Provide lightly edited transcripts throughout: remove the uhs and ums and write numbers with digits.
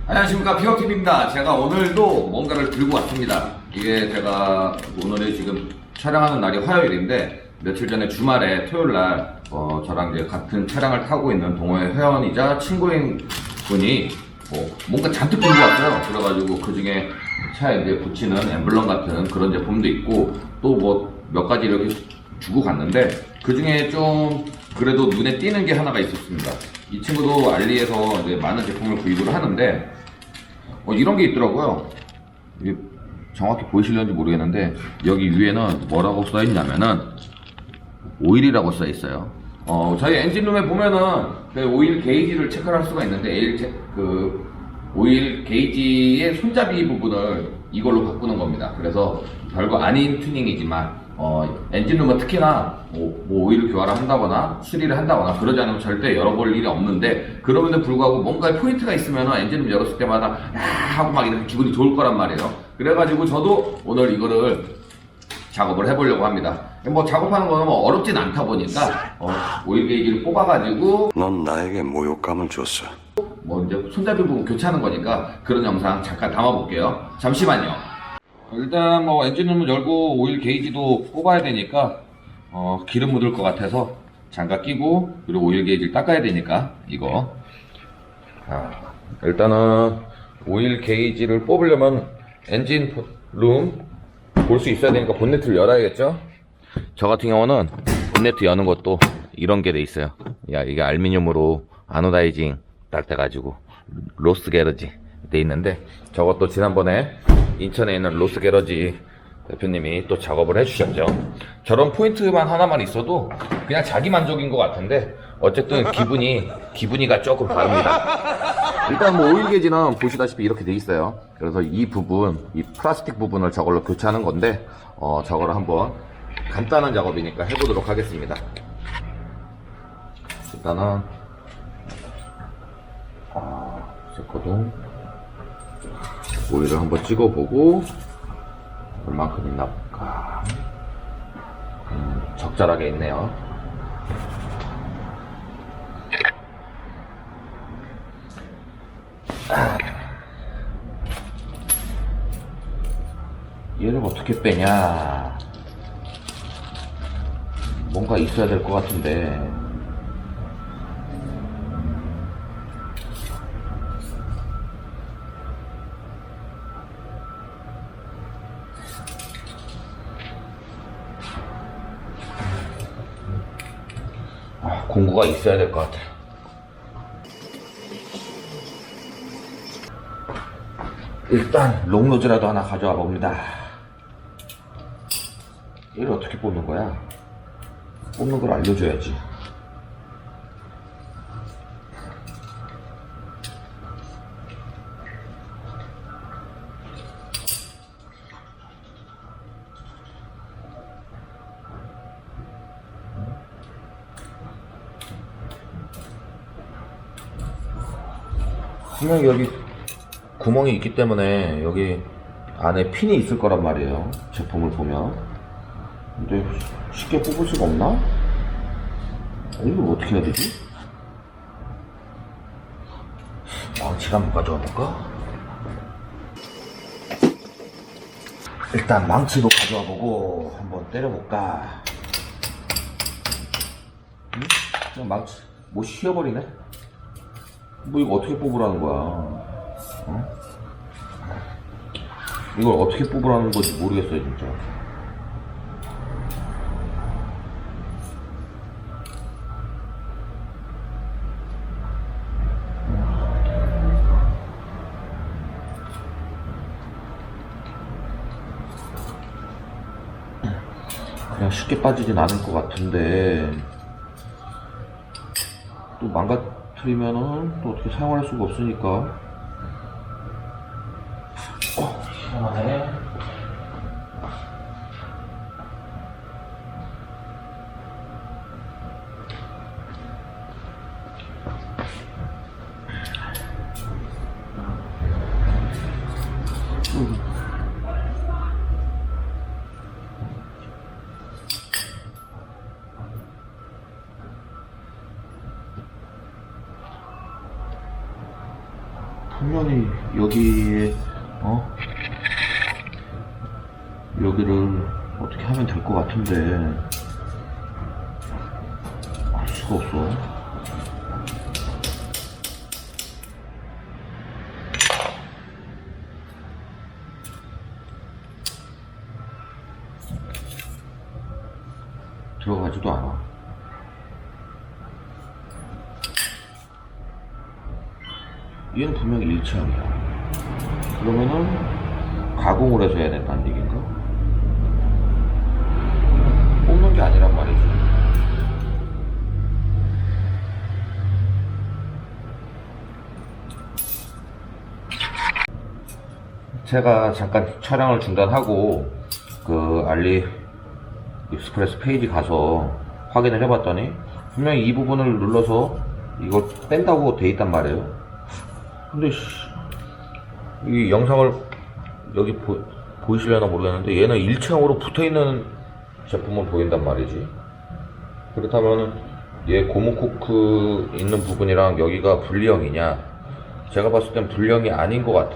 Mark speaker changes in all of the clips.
Speaker 1: 안녕하십니까, 피어TV입니다. 제가 오늘도 뭔가를 들고 왔습니다. 이게 제가 오늘이 지금 촬영하는 날이 화요일인데 며칠 전에 주말에 토요일날 저랑 이제 같은 차량을 타고 있는 동호회 회원이자 친구인 분이 뭔가 잔뜩 들고 왔어요. 그래가지고 그 중에 차에 이제 붙이는 엠블럼 같은 그런 제품도 있고 또 뭐 몇 가지 이렇게 주고 갔는데 그 중에 좀 그래도 눈에 띄는 게 하나가 있었습니다. 이 친구도 알리에서 이제 많은 제품을 구입을 하는데 이런 게 있더라고요. 이게 정확히 보이실런지 모르겠는데 여기 위에는 뭐라고 써 있냐면은 오일이라고 써 있어요. 저희 엔진룸에 보면은 그 오일 게이지를 체크를 할 수가 있는데 오일 게이지의 손잡이 부분을 이걸로 바꾸는 겁니다. 그래서 별거 아닌 튜닝이지만 엔진룸은 특히나 뭐 오일을 교환을 한다거나 수리를 한다거나 그러지 않으면 절대 열어볼 일이 없는데 그럼에도 불구하고 뭔가에 포인트가 있으면 엔진룸 열었을 때마다 하고 막 이렇게 기분이 좋을 거란 말이에요. 그래가지고 저도 오늘 이거를 작업을 해보려고 합니다. 뭐 작업하는 거는 뭐 어렵진 않다 보니까 오일 게이지를 뽑아가지고
Speaker 2: 넌 나에게 모욕감을 줬어.
Speaker 1: 뭐 이제 손잡이 부분 교체하는 거니까 그런 영상 잠깐 담아볼게요. 잠시만요. 일단 뭐 엔진룸을 열고 오일 게이지도 뽑아야 되니까 기름 묻을 것 같아서 장갑 끼고 그리고 오일 게이지를 닦아야 되니까 이거 일단은 오일 게이지를 뽑으려면 엔진룸 볼 수 있어야 되니까 본네트를 열어야겠죠. 저 같은 경우는 본네트 여는 것도 이런 게 돼 있어요. 이게 알루미늄으로 아노다이징 딱 돼가지고 로스 게러지 돼 있는데 저것도 지난번에 인천에 있는 로스 게러지 대표님이 또 작업을 해주셨죠. 저런 포인트만 하나만 있어도 그냥 자기 만족인 것 같은데 어쨌든 기분이가 조금 다릅니다. 일단 뭐 오일 게이지는 보시다시피 이렇게 돼 있어요. 그래서 이 부분, 이 플라스틱 부분을 저걸로 교체하는 건데 저거를 한번 간단한 작업이니까 해보도록 하겠습니다. 일단은 세코동 오일을 한번 찍어보고 얼만큼 있나 볼까. 적절하게 있네요. 얘를 어떻게 빼냐. 뭔가 있어야 될 것 같은데. 공구가 있어야 될 것 같아요. 일단 롱노즈라도 하나 가져와 봅니다. 얘를 어떻게 뽑는 거야? 뽑는 걸 알려줘야지. 분명히 여기 구멍이 있기 때문에 여기 안에 핀이 있을 거란 말이에요. 제품을 보면. 근데 쉽게 뽑을 수가 없나? 이걸 어떻게 해야 되지? 망치를 한번 가져와 볼까? 일단 망치도 가져와 보고 한번 때려볼까? 응? 그냥 망치 뭐 휘어버리네? 뭐 이거 어떻게 뽑으라는 거야? 이걸 어떻게 뽑으라는 건지 모르겠어요 진짜. 그냥 쉽게 빠지진 않을 것 같은데 또 망가뜨리면은 또 어떻게 사용할 수가 없으니까. 이상하네. 분명히 여기에 여기를 어떻게 하면 될 것 같은데 알 수가 없어. 들어가지도 않아. 얘는 분명히 일체형이야. 그러면은 가공을 해서 해야 된다는 얘기인가? 뽑는 게 아니란 말이지. 제가 잠깐 촬영을 중단하고 그 알리 익스프레스 페이지 가서 확인을 해봤더니 분명히 이 부분을 눌러서 이걸 뺀다고 돼 있단 말이에요. 근데 이 영상을 여기 보이시려나 모르겠는데 얘는 일체형으로 붙어있는 제품을 보인단 말이지. 그렇다면 얘 고무 코크 있는 부분이랑 여기가 분리형이냐? 제가 봤을 땐 분리형이 아닌 것 같아.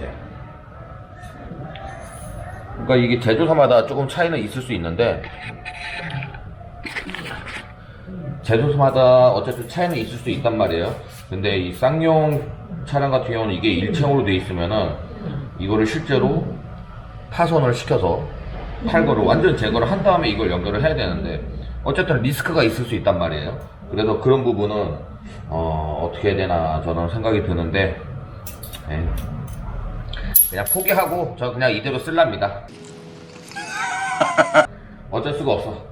Speaker 1: 그러니까 이게 제조사마다 조금 차이는 있을 수 있는데 제조사마다 어쨌든 차이는 있을 수 있단 말이에요. 근데 이 쌍용 차량 같은 경우는 이게 일체형으로 돼 있으면은 이거를 실제로 파손을 시켜서 탈거를 완전 제거를 한 다음에 이걸 연결을 해야 되는데 어쨌든 리스크가 있을 수 있단 말이에요. 그래서 그런 부분은 어떻게 해야 되나 저는 생각이 드는데 그냥 포기하고 저 그냥 이대로 쓸랍니다. 어쩔 수가 없어.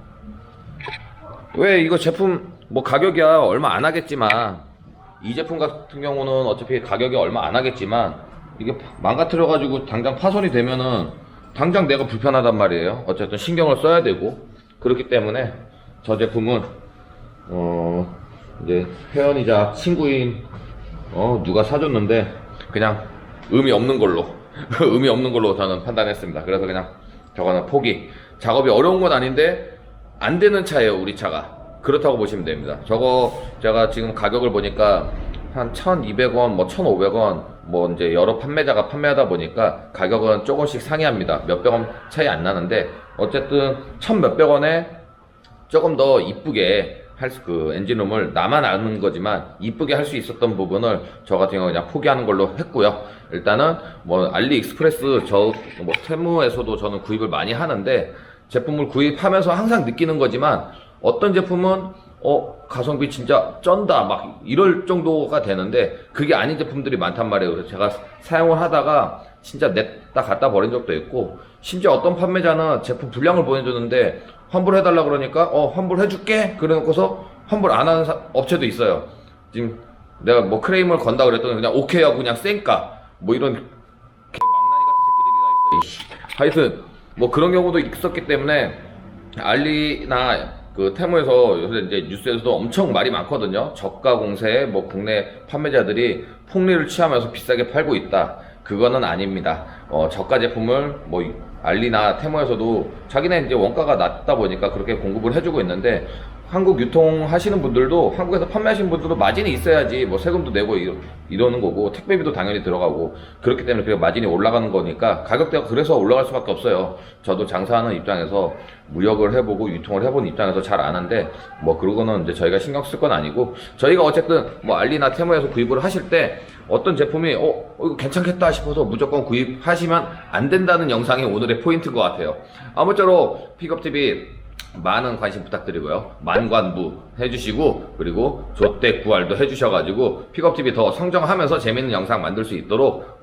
Speaker 1: 왜 이거 제품 뭐 가격이야 얼마 안 하겠지만 이 제품 같은 경우는 어차피 가격이 얼마 안 하겠지만 이게 망가뜨려 가지고 당장 파손이 되면은 당장 내가 불편하단 말이에요. 어쨌든 신경을 써야 되고 그렇기 때문에 저 제품은 이제 회원이자 친구인 누가 사줬는데 그냥 의미 없는 걸로 의미 없는 걸로 저는 판단했습니다. 그래서 그냥 저거는 포기. 작업이 어려운 건 아닌데 안 되는 차예요, 우리 차가. 그렇다고 보시면 됩니다. 저거 제가 지금 가격을 보니까 한 1,200원, 뭐 1,500원, 뭐 이제 여러 판매자가 판매하다 보니까 가격은 조금씩 상이합니다. 몇백 원 차이 안 나는데 어쨌든 1,000몇백 원에 조금 더 이쁘게 할 그 엔진룸을 나만 아는 거지만 이쁘게 할 수 있었던 부분을 저 같은 경우 그냥 포기하는 걸로 했고요. 일단은 뭐 알리익스프레스 저 뭐 테무에서도 저는 구입을 많이 하는데 제품을 구입하면서 항상 느끼는 거지만 어떤 제품은 가성비 진짜 쩐다 막 이럴 정도가 되는데 그게 아닌 제품들이 많단 말이에요. 그래서 제가 사용을 하다가 진짜 냈다 갖다 버린 적도 있고 심지어 어떤 판매자는 제품 불량을 보내줬는데 환불해달라 그러니까 환불해줄게 그래 놓고서 환불 안 하는 업체도 있어요. 지금 내가 뭐 크레임을 건다 그랬더니 그냥 오케이 하고 그냥 쌩까 뭐 이런 개 망나니 같은 새끼들이 다 있어. 하여튼 뭐 그런 경우도 있었기 때문에 알리나 그 테무에서 요새 이제 뉴스에서도 엄청 말이 많거든요. 저가 공세에 뭐 국내 판매자들이 폭리를 취하면서 비싸게 팔고 있다. 그거는 아닙니다. 저가 제품을 뭐 알리나 테무에서도 자기네 이제 원가가 낮다 보니까 그렇게 공급을 해주고 있는데 한국 유통하시는 분들도 한국에서 판매하시는 분들도 마진이 있어야지 뭐 세금도 내고 이러는 거고 택배비도 당연히 들어가고 그렇기 때문에 그 마진이 올라가는 거니까 가격대가 그래서 올라갈 수밖에 없어요. 저도 장사하는 입장에서 무역을 해보고 유통을 해본 입장에서 잘 아는데 뭐 그러고는 이제 저희가 신경 쓸 건 아니고 저희가 어쨌든 뭐 알리나 테무에서 구입을 하실 때 어떤 제품이 이거 괜찮겠다 싶어서 무조건 구입하시면 안 된다는 영상이 오늘의 포인트인 것 같아요. 아무쪼록 픽업TV 많은 관심 부탁드리고요. 만관부 해주시고 그리고 조대구알도 해주셔가지고 픽업TV 더 성장하면서 재밌는 영상 만들 수 있도록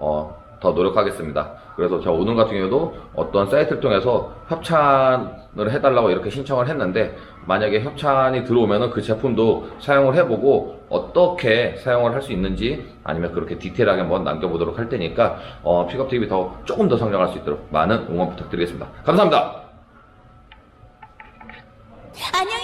Speaker 1: 더 노력하겠습니다. 그래서 저 오늘 같은 경우도 어떤 사이트를 통해서 협찬을 해달라고 이렇게 신청을 했는데 만약에 협찬이 들어오면은 그 제품도 사용을 해보고 어떻게 사용을 할 수 있는지 아니면 그렇게 디테일하게 한번 남겨보도록 할 테니까 픽업TV 조금 더 성장할 수 있도록 많은 응원 부탁드리겠습니다. 감사합니다.
Speaker 3: 안녕.